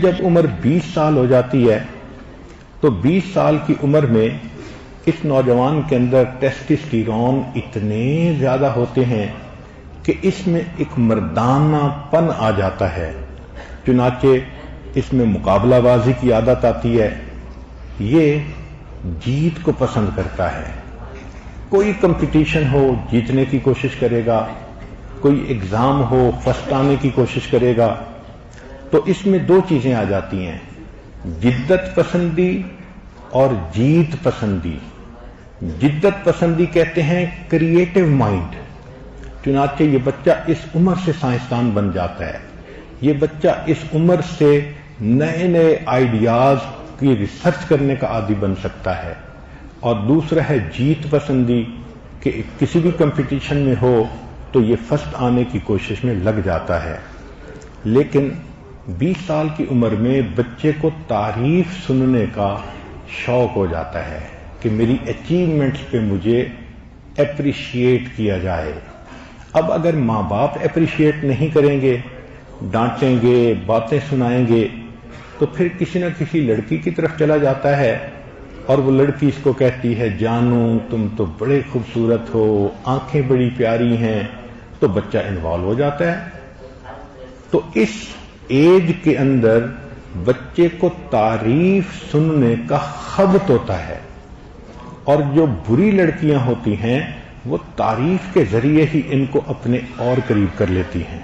جب عمر 20 سال ہو جاتی ہے تو 20 سال کی عمر میں اس نوجوان کے اندر ٹیسٹسٹیرون اتنے زیادہ ہوتے ہیں کہ اس میں ایک مردانہ پن آ جاتا ہے، چنانچہ اس میں مقابلہ بازی کی عادت آتی ہے، یہ جیت کو پسند کرتا ہے، کوئی کمپٹیشن ہو جیتنے کی کوشش کرے گا، کوئی ایگزام ہو فرسٹ آنے کی کوشش کرے گا۔ تو اس میں دو چیزیں آ جاتی ہیں، جدت پسندی اور جیت پسندی۔ جدت پسندی کہتے ہیں کریٹو مائنڈ، چنانچہ یہ بچہ اس عمر سے سائنسدان بن جاتا ہے، یہ بچہ اس عمر سے نئے نئے آئیڈیاز کی ریسرچ کرنے کا عادی بن سکتا ہے۔ اور دوسرا ہے جیت پسندی، کہ کسی بھی کمپٹیشن میں ہو تو یہ فرسٹ آنے کی کوشش میں لگ جاتا ہے۔ لیکن 20 سال کی عمر میں بچے کو تعریف سننے کا شوق ہو جاتا ہے کہ میری اچیومنٹس پہ مجھے اپریشیٹ کیا جائے۔ اب اگر ماں باپ اپریشیٹ نہیں کریں گے، ڈانٹیں گے، باتیں سنائیں گے، تو پھر کسی نہ کسی لڑکی کی طرف چلا جاتا ہے اور وہ لڑکی اس کو کہتی ہے جانو تم تو بڑے خوبصورت ہو، آنکھیں بڑی پیاری ہیں، تو بچہ انوالو ہو جاتا ہے۔ تو اس ایج کے اندر بچے کو تعریف سننے کا خبط ہوتا ہے، اور جو بری لڑکیاں ہوتی ہیں وہ تعریف کے ذریعے ہی ان کو اپنے اور قریب کر لیتی ہیں۔